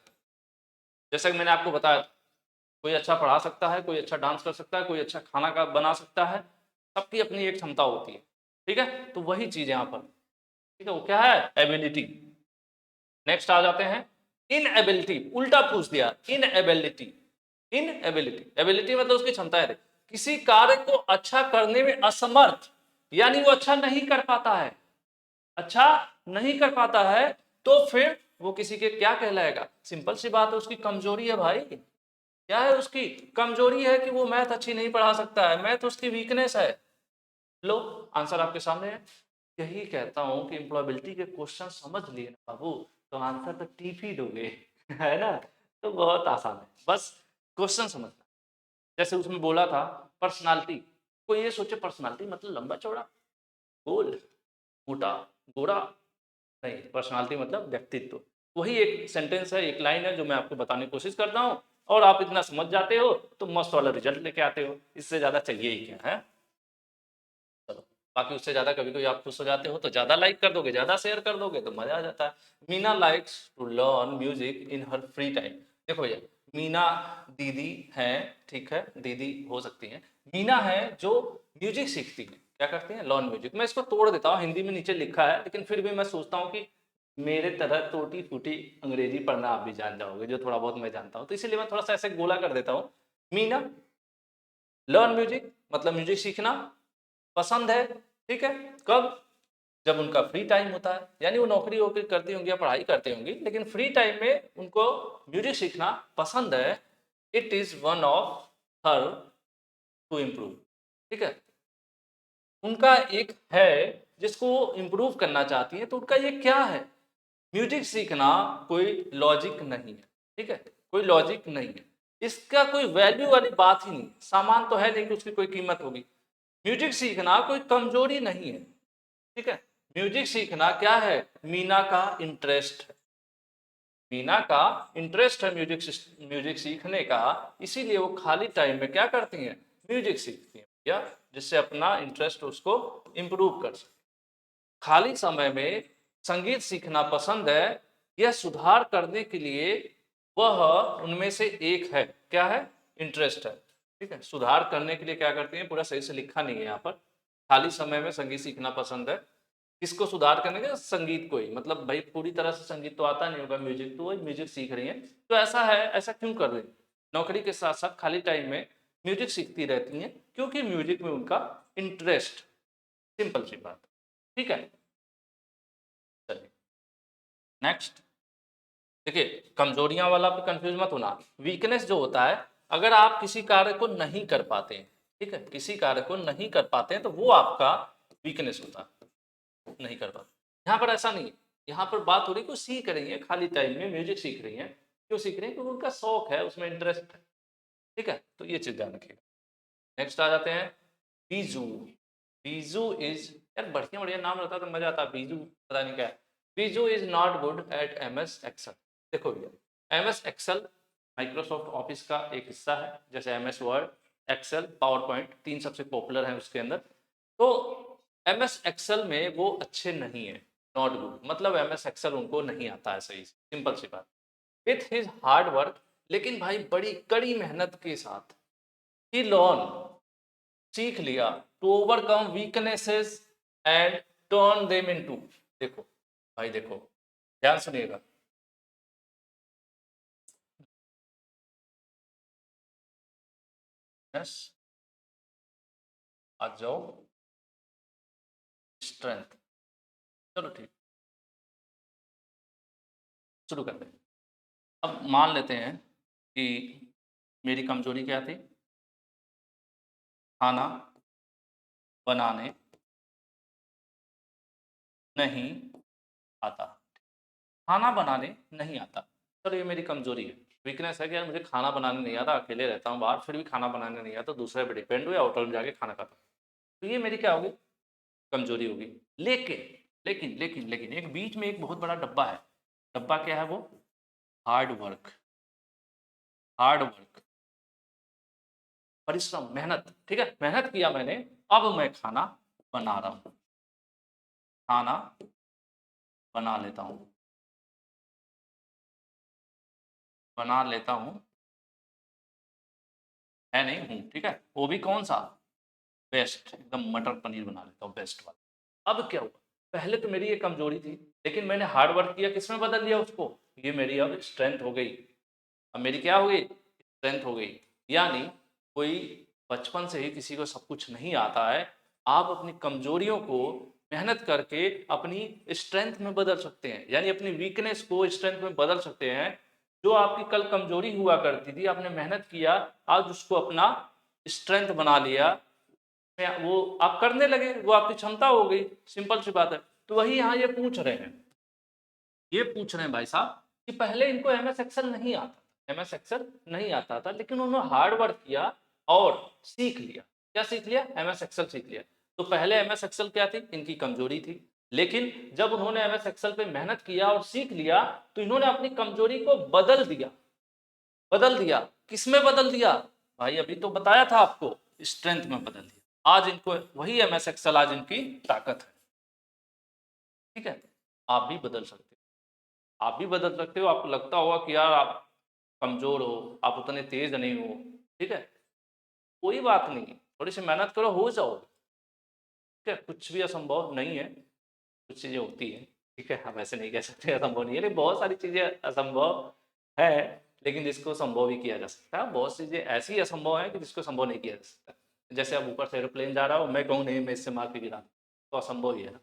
जैसा कि मैंने आपको बताया, कोई अच्छा पढ़ा सकता है, कोई अच्छा डांस कर सकता है, कोई अच्छा खाना का बना सकता है, सबकी अपनी एक क्षमता होती है, ठीक है। तो वही चीज यहाँ पर, ठीक है, वो क्या है? एबिलिटी। नेक्स्ट आ जाते हैं इनएबिलिटी, उल्टा पूछ दिया, इनएबिलिटी। इनएबिलिटी, एबिलिटी मतलब उसकी क्षमता है, किसी कार्य को अच्छा करने में असमर्थ, यानी वो अच्छा नहीं कर पाता है, अच्छा नहीं कर पाता है, तो फिर वो किसी के क्या कहलाएगा? सिंपल सी बात है, उसकी कमजोरी है भाई। क्या है उसकी कमजोरी? है कि वो मैथ अच्छी नहीं पढ़ा सकता है, मैथ उसकी वीकनेस है। लो, आंसर आपके सामने है। यही कहता हूं कि एम्प्लॉयबिलिटी के क्वेश्चन समझ लिए ना बाबू, तो आंसर तो टीप ही दोगे है ना। तो बहुत आसान है, बस क्वेश्चन समझना। जैसे उसमें बोला था पर्सनालिटी, कोई ये सोचे पर्सनालिटी मतलब लंबा चौड़ा, गोल, मोटा, गोरा, नहीं, पर्सनालिटी मतलब व्यक्तित्व। वही एक सेंटेंस है, एक लाइन है जो मैं आपको बताने की कोशिश करता हूँ, और आप इतना समझ जाते हो तो मस्त वाला रिजल्ट लेके आते हो। इससे ज्यादा चाहिए ही क्या है। चलो, बाकी उससे ज्यादा कभी कभी आप खुश हो जाते हो तो ज्यादा लाइक कर दोगे, ज्यादा शेयर कर दोगे तो मजा आ जाता है। Meena likes to learn music in her free time. देखो भैया, मीना दीदी है, ठीक है, दीदी हो सकती है। मीना है जो म्यूजिक सीखती है, क्या करती है? Learn music. मैं इसको तोड़ देता हूँ, हिंदी में नीचे लिखा है, लेकिन फिर भी मैं सोचता हूँ कि मेरे तरह टूटी फूटी अंग्रेजी पढ़ना आप भी जान जाओगे, जो थोड़ा बहुत मैं जानता हूँ, तो इसीलिए मैं थोड़ा सा ऐसे गोला कर देता हूँ। मीना लर्न म्यूजिक मतलब म्यूजिक सीखना पसंद है, ठीक है। कब? जब उनका फ्री टाइम होता है, यानी वो नौकरी वोकरी करती होंगी या पढ़ाई करती होंगी, लेकिन फ्री टाइम में उनको म्यूजिक सीखना पसंद है। It is one of her to improve, ठीक है। उनका एक है जिसको वो इम्प्रूव करना चाहती है, तो उनका ये क्या है? म्यूजिक सीखना कोई लॉजिक नहीं है, ठीक है, कोई लॉजिक नहीं है, इसका कोई वैल्यू वाली बात ही नहीं। सामान तो है नहीं कि उसकी कोई कीमत होगी। म्यूजिक सीखना कोई कमजोरी नहीं है, ठीक है। म्यूजिक सीखना क्या है? मीना का इंटरेस्ट है, मीना का इंटरेस्ट है म्यूजिक सीखने का, इसीलिए वो खाली टाइम में क्या करती हैं? म्यूजिक सीखती हैं, या जिससे अपना इंटरेस्ट उसको इम्प्रूव कर सके। खाली समय में संगीत सीखना पसंद है, यह सुधार करने के लिए वह उनमें से एक है। क्या है? इंटरेस्ट है। ठीक है, सुधार करने के लिए क्या करते हैं, पूरा सही से लिखा नहीं है यहाँ पर, खाली समय में संगीत सीखना पसंद है। किसको सुधार करने का, संगीत को ही, मतलब भाई पूरी तरह से संगीत तो आता नहीं होगा, म्यूजिक तो वो म्यूजिक सीख रही है, तो ऐसा है, ऐसा क्यों कर रही है, नौकरी के साथ साथ खाली टाइम में म्यूजिक सीखती रहती हैं, क्योंकि म्यूजिक में उनका इंटरेस्ट, सिंपल सी बात। ठीक है, चलिए नेक्स्ट। देखिए कमजोरियां वाला पे कंफ्यूज मत होना, वीकनेस जो होता है, अगर आप किसी कार्य को नहीं कर पाते हैं, ठीक है, किसी कार्य को नहीं कर पाते हैं तो वो आपका वीकनेस होता है, नहीं कर पाते। यहाँ पर ऐसा नहीं है, यहाँ पर बात हो रही है कि सीख रही है, खाली टाइम में म्यूजिक सीख रही है, क्यों सीख रही है, क्योंकि उनका शौक है, उसमें इंटरेस्ट है। ठीक है, तो ये चीज ध्यान रखिएगा। नेक्स्ट आ जाते हैं बीजू। बीजू इज, यार बढ़िया बढ़िया नाम रहता तो मजा आता, बीजू पता नहीं क्या है। Biju is not good at MS Excel. देखो भैया, एमएस एक्सेल माइक्रोसॉफ्ट ऑफिस का एक हिस्सा है, जैसे MS Word, Excel, PowerPoint, तीन सबसे पॉपुलर हैं उसके अंदर। तो एमएस एक्सेल में वो अच्छे नहीं है, नॉट गुड, मतलब एमएस एक्सेल उनको नहीं आता है सही, सिंपल सी बात। विथ हिज हार्ड वर्क, लेकिन भाई बड़ी कड़ी मेहनत के साथ, ही लर्न, सीख लिया, to overcome weaknesses and turn them into, देखो भाई देखो, ध्यान सुनिएगा, यस, आ जाओ, स्ट्रेंथ, चलो ठीक, शुरू करते हैं। अब मान लेते हैं कि मेरी कमजोरी क्या थी, खाना बनाने नहीं आता, खाना बनाने नहीं आता, चलो ये मेरी कमजोरी है, वीकनेस है कि यार मुझे खाना बनाने नहीं आता, अकेले रहता हूँ बाहर, फिर भी खाना बनाने नहीं आता, दूसरे पे डिपेंड हूँ या होटल में जाके खाना खाता हूँ, तो ये मेरी क्या होगी, कमजोरी होगी। लेकिन लेकिन एक बीच में एक बहुत बड़ा डब्बा है, डब्बा क्या है वो, हार्ड वर्क, हार्ड वर्क, परिश्रम, मेहनत, ठीक है, मेहनत किया मैंने, अब मैं खाना बना रहा हूँ, खाना बना लेता हूँ, बना लेता हूँ, है नहीं हूँ, ठीक है, वो भी कौन सा, बेस्ट, एकदम मटर पनीर बना लेता हूँ बेस्ट वाला। अब क्या हुआ, पहले तो मेरी ये कमजोरी थी, लेकिन मैंने हार्ड वर्क किया, किसमें बदल दिया उसको, ये मेरी अब स्ट्रेंथ हो गई, अब मेरी क्या हो गई, स्ट्रेंथ हो गई। यानी कोई बचपन से ही किसी को सब कुछ नहीं आता है, आप अपनी कमजोरियों को मेहनत करके अपनी स्ट्रेंथ में बदल सकते हैं, यानी अपनी वीकनेस को स्ट्रेंथ में बदल सकते हैं। जो आपकी कल कमजोरी हुआ करती थी, आपने मेहनत किया, आज उसको अपना स्ट्रेंथ बना लिया, वो आप करने लगे, वो आपकी क्षमता हो गई, सिंपल सी बात है। तो वही यहाँ ये पूछ रहे हैं, ये पूछ रहे हैं भाई साहब कि पहले इनको एमएस एक्सेल नहीं आता, एमएस एक्सेल नहीं आता था, लेकिन उन्होंने हार्ड वर्क किया और सीख लिया, क्या सीख लिया, एमएस एक्सेल सीख लिया। तो पहले एमएस एक्सेल क्या थी, इनकी कमजोरी थी, लेकिन जब उन्होंने एमएस एक्सेल पे मेहनत किया और सीख लिया, तो इन्होंने अपनी कमजोरी को बदल दिया, बदल दिया, किसमें बदल दिया, भाई अभी तो बताया था आपको, स्ट्रेंथ में बदल दिया, आज इनको वही एमएस एक्सेल आज इनकी ताकत है। ठीक है, आप भी बदल सकते हो, आप भी बदल सकते हो, आपको लगता होगा कि यार आप कमजोर हो, आप उतने तेज नहीं हो, ठीक है, कोई बात नहीं, थोड़ी सी मेहनत करो, हो जाओ, ठीक है, कुछ भी असंभव नहीं है, कुछ चीजें होती है, ठीक है, हम ऐसे नहीं कह सकते असंभव नहीं है, लेकिन बहुत सारी चीजें असंभव है, लेकिन जिसको संभव भी किया जा सकता है, बहुत चीजें ऐसी असंभव है कि जिसको संभव नहीं किया जा सकता, जैसे अब ऊपर से एरोप्लेन जा रहा हो, मैं कहूँ नहीं मैं इससे मार के गिरा, तो असंभव ही है ना,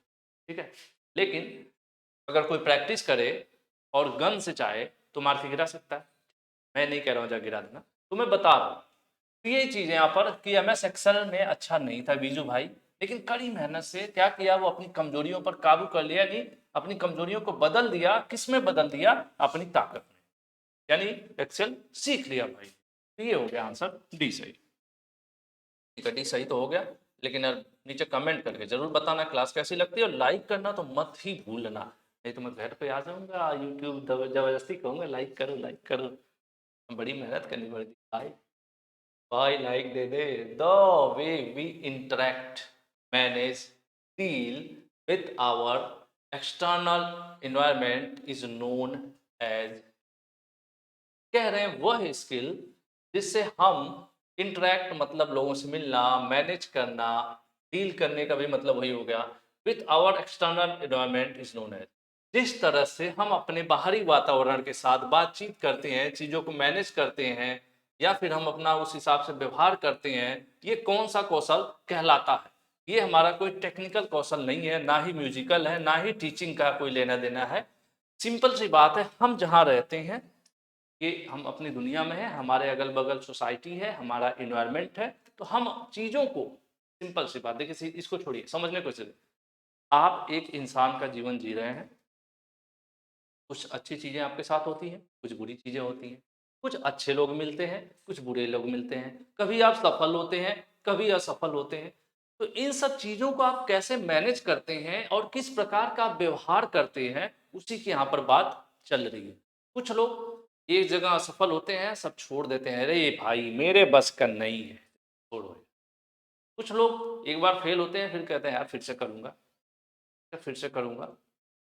ठीक है, लेकिन अगर कोई प्रैक्टिस करे और गन से चाहे तो मार के गिरा सकता है, मैं नहीं कह रहा हूँ जा गिरा देना, तो मैं बता रहा हूँ। तो ये चीज है यहाँ पर कि एमएस एक्सेल में अच्छा नहीं था बीजू भाई, लेकिन कड़ी मेहनत से क्या किया, वो अपनी कमजोरियों पर काबू कर लिया, नहीं अपनी कमजोरियों को बदल दिया, किसमें बदल दिया, अपनी ताकत में, यानी एक्सेल सीख लिया भाई। तो ये हो गया आंसर डी सही, ठीक है, डी सही तो हो गया, लेकिन यार नीचे कमेंट करके जरूर बताना क्लास कैसी लगती है, और लाइक करना तो मत ही भूलना, नहीं तो मैं घर पे आ जाऊंगा, यूट्यूब जबरदस्ती कहूंगा लाइक करो लाइक करो, बड़ी मेहनत करनी पड़ती भाई, भाई लाइक दे दे। The way we interact, manage, deal with our external environment is known as, कह रहे हैं वह स्किल जिससे हम इंटरेक्ट मतलब लोगों से मिलना, मैनेज करना, डील करने का भी मतलब वही हो गया। With our external environment is known as, जिस तरह से हम अपने बाहरी वातावरण के साथ बातचीत करते हैं, चीज़ों को मैनेज करते हैं या फिर हम अपना उस हिसाब से व्यवहार करते हैं, ये कौन सा कौशल कहलाता है। ये हमारा कोई टेक्निकल कौशल नहीं है, ना ही म्यूजिकल है, ना ही टीचिंग का कोई लेना देना है। सिंपल सी बात है, हम जहाँ रहते हैं कि हम अपनी दुनिया में हैं, हमारे अगल बगल सोसाइटी है, हमारा इन्वायरमेंट है, तो हम चीज़ों को, सिंपल सी बात देखिए, इसको छोड़िए, समझने को चलिए। आप एक इंसान का जीवन जी रहे हैं, कुछ अच्छी चीज़ें आपके साथ होती हैं, कुछ बुरी चीज़ें होती हैं, कुछ अच्छे लोग मिलते हैं, कुछ बुरे लोग मिलते हैं, कभी आप सफल होते हैं, कभी असफल होते हैं। तो इन सब चीज़ों को आप कैसे मैनेज करते हैं और किस प्रकार का आप व्यवहार करते हैं, उसी की यहाँ पर बात चल रही है। कुछ लोग एक जगह असफल होते हैं, सब छोड़ देते हैं, अरे भाई मेरे बस का नहीं है, छोड़ो। कुछ लोग एक बार फेल होते हैं, फिर कहते हैं यार फिर से करूँगा, फिर से करूँगा,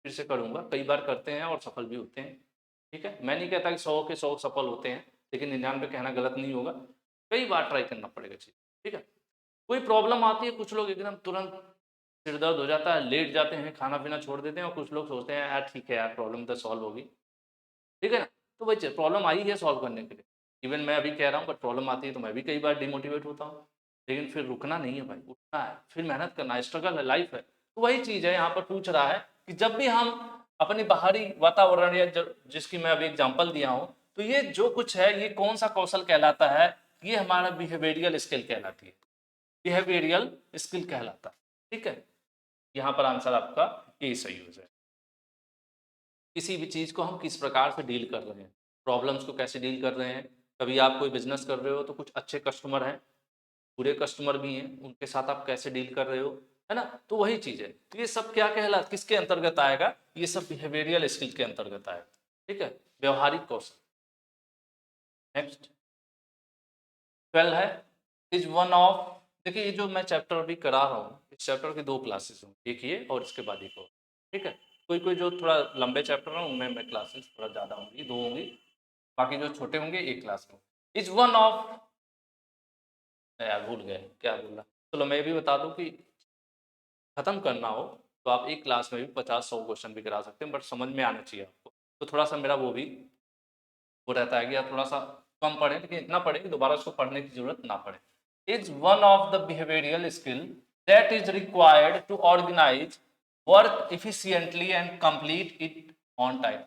फिर से करूँगा, कई बार करते हैं और सफल भी होते हैं। ठीक है, मैं नहीं कहता कि 100 के 100 सफल होते हैं, लेकिन 99 कहना गलत नहीं होगा। कई बार ट्राई करना पड़ेगा चीज़, ठीक है। कोई प्रॉब्लम आती है, कुछ लोग एकदम तुरंत सिर दर्द हो जाता है, लेट जाते हैं, खाना-पीना छोड़ देते हैं और कुछ लोग सोचते हैं यार ठीक है यार, प्रॉब्लम तो सॉल्व होगी, ठीक है ना? तो वही चीज़, प्रॉब्लम आई है सॉल्व करने के लिए। इवन मैं अभी कह रहा हूँ, बट प्रॉब्लम आती है तो मैं भी कई बार डिमोटिवेट होता हूँ। लेकिन फिर रुकना नहीं है भाई, उठना है, फिर मेहनत करना है, स्ट्रगल है, लाइफ है। तो वही चीज़ है, यहाँ पर पूछ रहा है कि जब भी हम अपने बाहरी वातावरण या ज जिसकी मैं अभी एग्ज़ाम्पल दिया हूँ, तो ये जो कुछ है, ये कौन-सा कौशल कहलाता है? ये हमारा बिहेवियरल स्किल कहलाती है। बिहेवियरल स्किल कहलाता है, ठीक है? यहाँ पर आंसर आपका ए सही हो जाए। किसी भी चीज़ को हम किस प्रकार से डील कर रहे हैं, प्रॉब्लम्स को कैसे डील कर रहे हैं। कभी आप कोई बिज़नेस कर रहे हो तो कुछ अच्छे कस्टमर हैं, बुरे कस्टमर भी हैं, उनके साथ आप कैसे डील कर रहे हो, है ना? तो वही चीज़ है। तो ये सब क्या कहला किसके अंतर्गत आएगा? ये सब बिहेवियरल स्किल के अंतर्गत आएगा, ठीक है? व्यावहारिक कौशल। नेक्स्ट 12 है, इज़ वन ऑफ, देखिए ये जो मैं चैप्टर अभी करा रहा हूँ, इस चैप्टर की 2 क्लासेस होंगी, एक ये और इसके बाद एक और, ठीक है? कोई-कोई जो थोड़ा लंबे चैप्टर हैं उनमें मैं क्लासेस थोड़ा ज़्यादा होंगी, 2 होंगी, बाकी जो छोटे होंगे एक क्लास में। इज़ वन ऑफ, यार भूल गए क्या बोला? चलो मैं ये भी बता दूँ कि खत्म करना हो तो आप एक क्लास में भी 50-100 क्वेश्चन भी करा सकते हैं, बट समझ में आना चाहिए आपको। तो थोड़ा-सा मेरा वो भी वो रहता है कि आप थोड़ा-सा कम पढ़ें, लेकिन इतना पढ़ें कि दोबारा उसको पढ़ने की ज़रूरत ना पड़े। Is one of the behavioural skill that is required to organise work efficiently and complete it on time.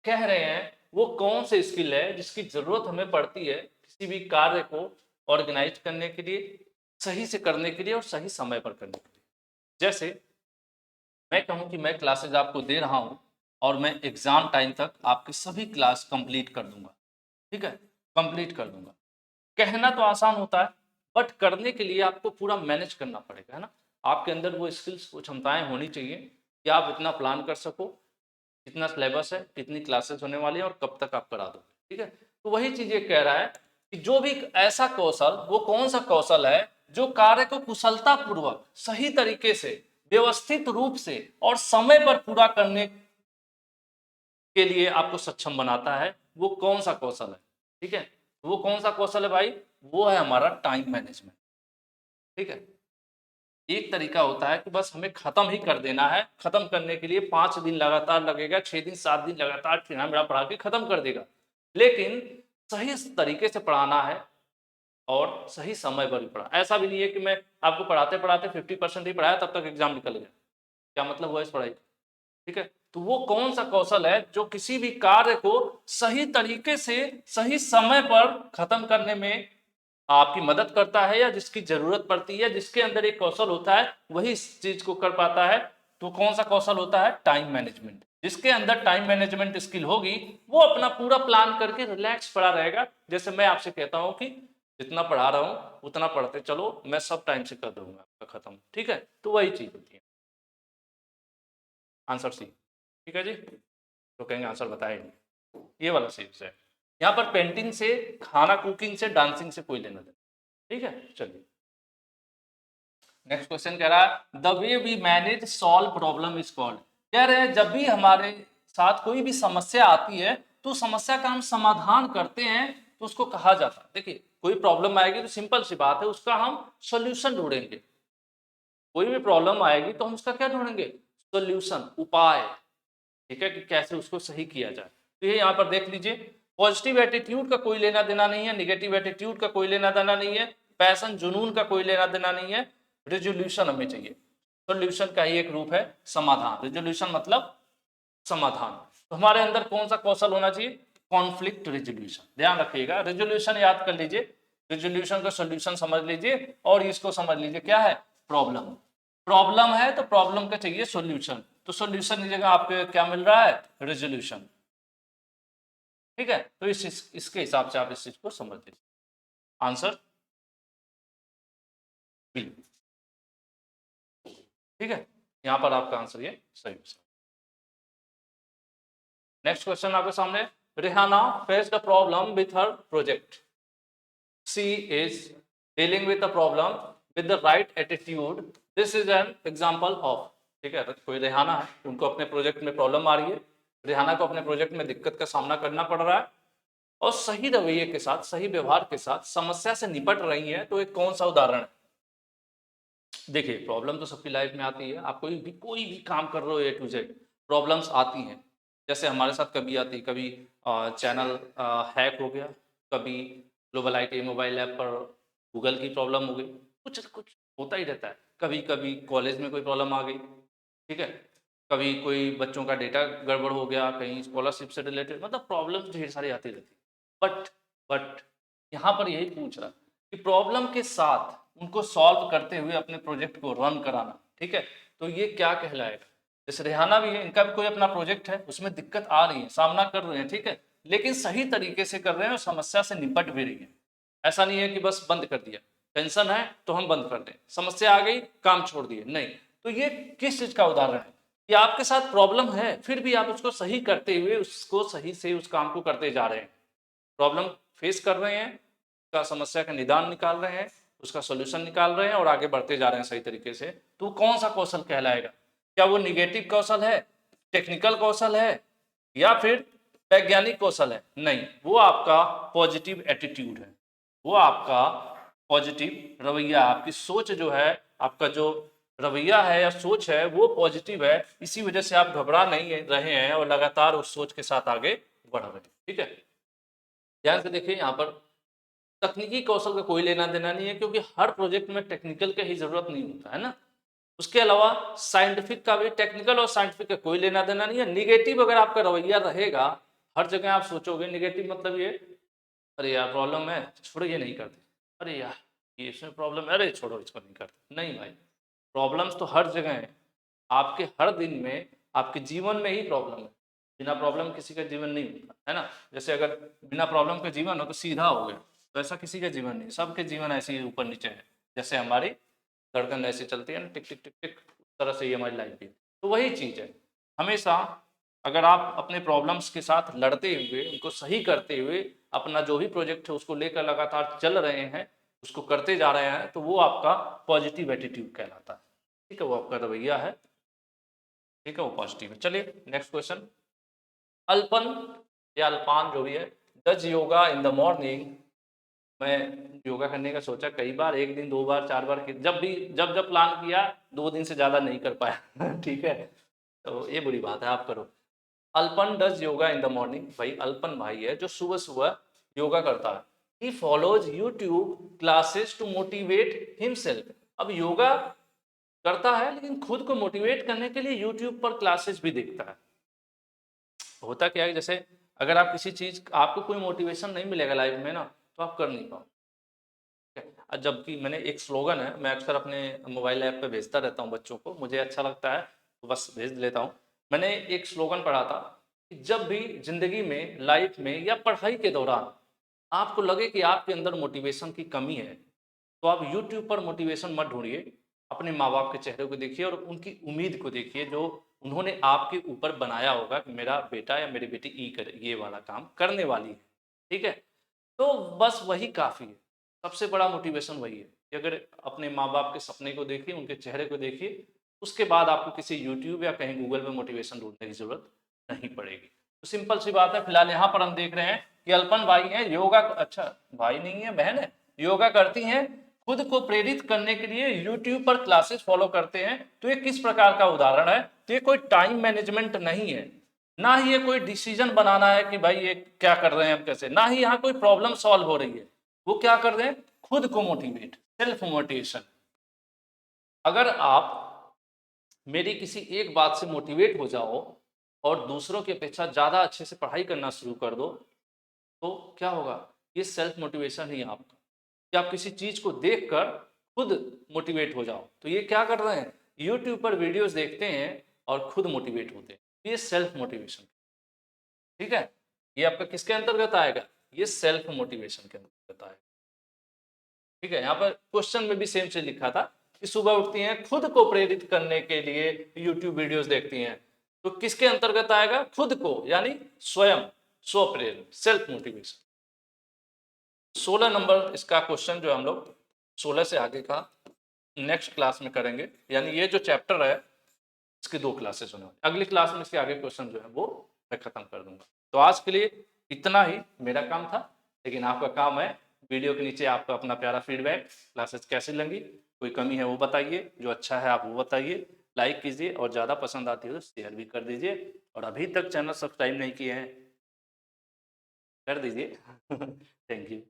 कह रहे हैं वो कौन से स्किल है जिसकी ज़रूरत हमें पड़ती है किसी भी कार्य को ऑर्गेनाइज करने के लिए, सही से करने के लिए और सही समय पर करने के लिए। जैसे मैं कहूँ कि मैं क्लासेस आपको दे रहा हूँ और मैं एग्ज़ाम टाइम तक आपकी सभी क्लास कंप्लीट कर दूँगा, ठीक है? कंप्लीट कर दूँगा। कहना तो आसान होता है, बट करने के लिए आपको पूरा मैनेज करना पड़ेगा, है ना? आपके अंदर वो स्किल्स, वो क्षमताएँ होनी चाहिए कि आप इतना प्लान कर सको, कितना सिलेबस है, कितनी क्लासेस होने वाली हैं और कब तक आप करा दोगे, ठीक है? तो वही चीज़ ये कह रहा है कि जो भी ऐसा कौशल, वो कौन-सा कौशल है, जो कार्य को कुशलतापूर्वक, सही तरीके से, व्यवस्थित रूप से और समय पर पूरा करने के लिए आपको सक्षम बनाता है, वो कौन-सा कौशल है, ठीक है? वो कौन-सा कौशल है भाई? वो है हमारा टाइम मैनेजमेंट, ठीक है? एक तरीका होता है कि बस हमें खत्म ही कर देना है, खत्म करने के लिए 5 दिन लगातार लगेगा, 6 दिन, 7 दिन लगातार टेढ़ा-मेढ़ा पढ़ा के खत्म कर देगा। लेकिन सही तरीके से पढ़ाना है और सही समय पर भी पढ़ा। ऐसा भी नहीं है कि मैं आपको पढ़ाते-पढ़ाते 50% ही पढ़ाया तब तक एग्ज़ाम निकल गया। क्या मतलब हुआ इस पढ़ाई का? ठीक है? तो वो कौन-सा कौशल है जो किसी भी कार्य को सही तरीके से, सही समय पर खत्म करने में आपकी मदद करता है या जिसकी ज़रूरत पड़ती है, जिसके अंदर एक कौशल होता है, वही इस चीज़ को कर पाता है। तो कौन-सा कौशल होता है? Time management. जिसके अंदर टाइम मैनेजमेंट स्किल होगी, वो अपना पूरा प्लान करके रिलैक्स पड़ा रहेगा। जैसे मैं आपसे कहता हूँ कि जितना पढ़ा रहा हूँ, उतना पढ़ते चलो, मैं सब टाइम से कर दूँगा आपका खत्म, ठीक है? तो वही चीज़ होती है। आंसर सी, ठीक है जी? तो कहेंगे आंसर बताया ही नहीं। ये वाला सही है। यहाँ पर पेंटिंग से, खाना कुकिंग से, डांसिंग से कोई लेना देना, ठीक है? चलिए नेक्स्ट क्वेश्चन कह रहा है the way we manage solve problem is called. कह रहे हैं जब भी हमारे साथ कोई भी समस्या आती है तो समस्या का हम समाधान करते हैं, तो उसको कहा जाता है, देखिए कोई प्रॉब्लम आएगी तो सिंपल सी बात है, उसका हम सोल्यूशन ढूंढेंगे। कोई भी प्रॉब्लम आएगी तो हम उसका क्या ढूंढेंगे? सोल्यूशन, उपाय, ठीक है, कि कैसे उसको सही किया जाए। तो ये यहाँ पर देख लीजिए, पॉजिटिव एटीट्यूड का कोई लेना देना नहीं है, निगेटिव एटीट्यूड का कोई लेना देना नहीं है, पैशन जुनून का कोई लेना देना नहीं है, रिजोल्यूशन हमें चाहिए। सोल्यूशन का ही एक रूप है समाधान, रिजोल्यूशन मतलब समाधान। तो हमारे अंदर कौन सा कौशल होना चाहिए? Conflict resolution. ध्यान रखिएगा, रिजोल्यूशन याद कर लीजिए, रिजोल्यूशन का सोल्यूशन समझ लीजिए, और इसको समझ लीजिए क्या है? प्रॉब्लम। प्रॉब्लम है तो प्रॉब्लम का चाहिए सोल्यूशन, तो सोल्यूशन की जगह आपको क्या मिल रहा है? रिजोल्यूशन। ठीक है, तो इसके हिसाब से आप इस चीज को समझ लीजिए। Answer B. ठीक है, यहां पर आपका आंसर ये सही है। नेक्स्ट क्वेश्चन आपके सामने, Rihanna faced a problem with her project. She is dealing with a problem with the right attitude. This is an example of, ठीक है, कोई रिहाना है, उनको अपने प्रोजेक्ट में प्रॉब्लम आ रही है, रिहाना को अपने प्रोजेक्ट में दिक्कत का सामना करना पड़ रहा है, और सही रवैये के साथ, सही व्यवहार के साथ समस्या से निपट रही है। तो एक कौन सा उदाहरण है? देखिए, प्रॉब्लम तो सबकी लाइफ में आती है, आप कोई भी काम कर रहे हो, ए टू जेड प्रॉब्लम्स आती हैं। जैसे हमारे साथ कभी आती, कभी चैनल हैक हो गया, कभी ग्लोबल आईटी मोबाइल ऐप पर गूगल की प्रॉब्लम हो गई, कुछ कुछ होता ही रहता है। कभी कभी कॉलेज में कोई प्रॉब्लम आ गई, ठीक है, कभी कोई बच्चों का डेटा गड़बड़ हो गया, कहीं स्कॉलरशिप से रिलेटेड, मतलब प्रॉब्लम ढेर सारी आती रहती है। बट यहाँ पर यही पूछ रहा कि प्रॉब्लम के साथ उनको सॉल्व करते हुए अपने प्रोजेक्ट को रन कराना, ठीक है, तो ये क्या कहलाएगा? जैसे रेहाना भी है, इनका भी कोई अपना प्रोजेक्ट है, उसमें दिक्कत आ रही है, सामना कर रहे हैं, ठीक है, लेकिन सही तरीके से कर रहे हैं और समस्या से निपट भी रही है। ऐसा नहीं है कि बस बंद कर दिया, टेंशन है तो हम बंद कर दें, समस्या आ गई काम छोड़ दिए, नहीं। तो ये किस चीज का उदाहरण है कि आपके साथ प्रॉब्लम है, फिर भी आप उसको सही करते हुए उसको सही से उस काम को करते जा रहे हैं। प्रॉब्लम फेस कर रहे हैं, उसका समस्या का निदान निकाल रहे हैं, उसका सोल्यूशन निकाल रहे हैं और आगे बढ़ते जा रहे हैं सही तरीके से। तो कौन सा कौशल कहलाएगा? क्या वो निगेटिव कौशल है, टेक्निकल कौशल है, या फिर वैज्ञानिक कौशल है? नहीं, वो आपका पॉजिटिव एटीट्यूड है, वो आपका पॉजिटिव रवैया, आपकी सोच जो है, आपका जो रवैया है या सोच है वो पॉजिटिव है। इसी वजह से आप घबरा नहीं रहे हैं और लगातार उस सोच के साथ आगे बढ़ रहे हैं। ठीक है, ध्यान से देखिए, यहाँ पर तकनीकी कौशल का कोई लेना देना नहीं है, क्योंकि हर प्रोजेक्ट में टेक्निकल का ही जरूरत नहीं होता है ना। उसके अलावा साइंटिफिक का भी, टेक्निकल और साइंटिफिक का कोई लेना देना नहीं है। निगेटिव अगर आपका रवैया रहेगा, हर जगह आप सोचोगे निगेटिव, मतलब ये, अरे यार प्रॉब्लम है, छोड़ो ये नहीं करते, अरे यार ये इसमें प्रॉब्लम है, अरे छोड़ो इसको नहीं करते, नहीं भाई, प्रॉब्लम्स तो हर जगह है, आपके हर दिन में, आपके जीवन में ही प्रॉब्लम है। बिना प्रॉब्लम किसी का जीवन नहीं होता है ना। जैसे अगर बिना प्रॉब्लम का जीवन हो तो सीधा हो गया, तो ऐसा किसी का जीवन नहीं, सबके जीवन ऐसे ही ऊपर नीचे है। जैसे हमारी धड़कन ऐसे चलती है ना, टिक टिक टिक टिक, उस तरह से ही हमारी लाइफ भी है। तो वही चीज़ है, हमेशा अगर आप अपने प्रॉब्लम्स के साथ लड़ते हुए, उनको सही करते हुए, अपना जो भी प्रोजेक्ट है उसको लेकर लगातार चल रहे हैं, उसको करते जा रहे हैं, तो वो आपका पॉजिटिव एटीट्यूड कहलाता है। ठीक है, वो आपका रवैया है, ठीक है, वो पॉजिटिव है। चलिए नेक्स्ट क्वेश्चन, अल्पन या अल्पान जो भी है, does yoga in the morning. मैं योगा करने का सोचा कई बार, एक दिन, दो बार, चार बार, जब भी जब जब प्लान किया, 2 दिन से ज्यादा नहीं कर पाया ठीक है, तो ये बुरी बात है, आप करो। Alapan does yoga in the morning, भाई अल्पन भाई है जो सुबह सुबह योगा करता है। He follows YouTube classes to motivate himself. अब योगा करता है लेकिन खुद को मोटिवेट करने के लिए यूट्यूब पर क्लासेस भी देखता है। होता क्या है, जैसे अगर आप किसी चीज, आपको कोई मोटिवेशन नहीं मिलेगा लाइफ में ना, तो आप कर नहीं पाओ। जबकि मैंने एक स्लोगन है, मैं अक्सर अपने मोबाइल ऐप पे भेजता रहता हूँ बच्चों को, मुझे अच्छा लगता है तो बस भेज लेता हूँ। मैंने एक स्लोगन पढ़ा था कि जब भी जिंदगी में, लाइफ में या पढ़ाई के दौरान आपको लगे कि आपके अंदर मोटिवेशन की कमी है, तो आप यूट्यूब पर मोटिवेशन मत ढूंढिए, अपने माँ बाप के चेहरे को देखिए और उनकी उम्मीद को देखिए जो उन्होंने आपके ऊपर बनाया होगा कि मेरा बेटा या मेरी बेटी ये वाला काम करने वाली है। ठीक है, तो बस वही काफ़ी है, सबसे बड़ा मोटिवेशन वही है कि अगर अपने माँ बाप के सपने को देखिए, उनके चेहरे को देखिए, उसके बाद आपको किसी यूट्यूब या कहीं गूगल पे मोटिवेशन ढूंढने की जरूरत नहीं पड़ेगी। तो सिंपल सी बात है, फिलहाल यहाँ पर हम देख रहे हैं कि अल्पन भाई हैं योगा, अच्छा भाई नहीं है बहन है, योगा करती हैं, खुद को प्रेरित करने के लिए यूट्यूब पर क्लासेस फॉलो करते हैं। तो ये किस प्रकार का उदाहरण है? तो ये कोई टाइम मैनेजमेंट नहीं है, ना ही ये कोई डिसीजन बनाना है कि भाई ये क्या कर रहे हैं हम कैसे, ना ही यहाँ कोई प्रॉब्लम सॉल्व हो रही है। वो क्या कर रहे हैं? खुद को मोटिवेट, सेल्फ मोटिवेशन। अगर आप मेरी किसी एक बात से मोटिवेट हो जाओ और दूसरों की अपेक्षा ज़्यादा अच्छे से पढ़ाई करना शुरू कर दो, तो क्या होगा? ये सेल्फ मोटिवेशन ही है आपका, कि आप किसी चीज़ को देखकर खुद मोटिवेट हो जाओ। तो ये क्या कर रहे हैं? यूट्यूब पर वीडियोस देखते हैं और खुद मोटिवेट होते हैं। ये सेल्फ मोटिवेशन, ठीक है? ये आपका किसके अंतर्गत आएगा? ये सेल्फ मोटिवेशन के अंतर्गत आएगा, ठीक है? यहाँ पर क्वेश्चन में भी सेम चीज लिखा था कि सुबह उठती हैं, खुद को प्रेरित करने के लिए यूट्यूब वीडियोस देखती हैं। तो किसके अंतर्गत आएगा? खुद को, यानी स्वयं, स्व प्रेरित, सेल्फ मोटिवेशन। 16 नंबर इसका क्वेश्चन जो हम लोग 16 से आगे का नेक्स्ट क्लास में करेंगे, यानी ये जो चैप्टर है इसकी 2 क्लासेस होने वाली, अगली क्लास में इसके आगे क्वेश्चन जो है वो मैं खत्म कर दूंगा। तो आज के लिए इतना ही मेरा काम था, लेकिन आपका काम है वीडियो के नीचे आपका अपना प्यारा फीडबैक, क्लासेस कैसी लगी, कोई कमी है वो बताइए, जो अच्छा है आप वो बताइए, लाइक कीजिए और ज़्यादा पसंद आती है तो शेयर भी कर दीजिए, और अभी तक चैनल सब्सक्राइब नहीं किए हैं कर दीजिए। Thank you.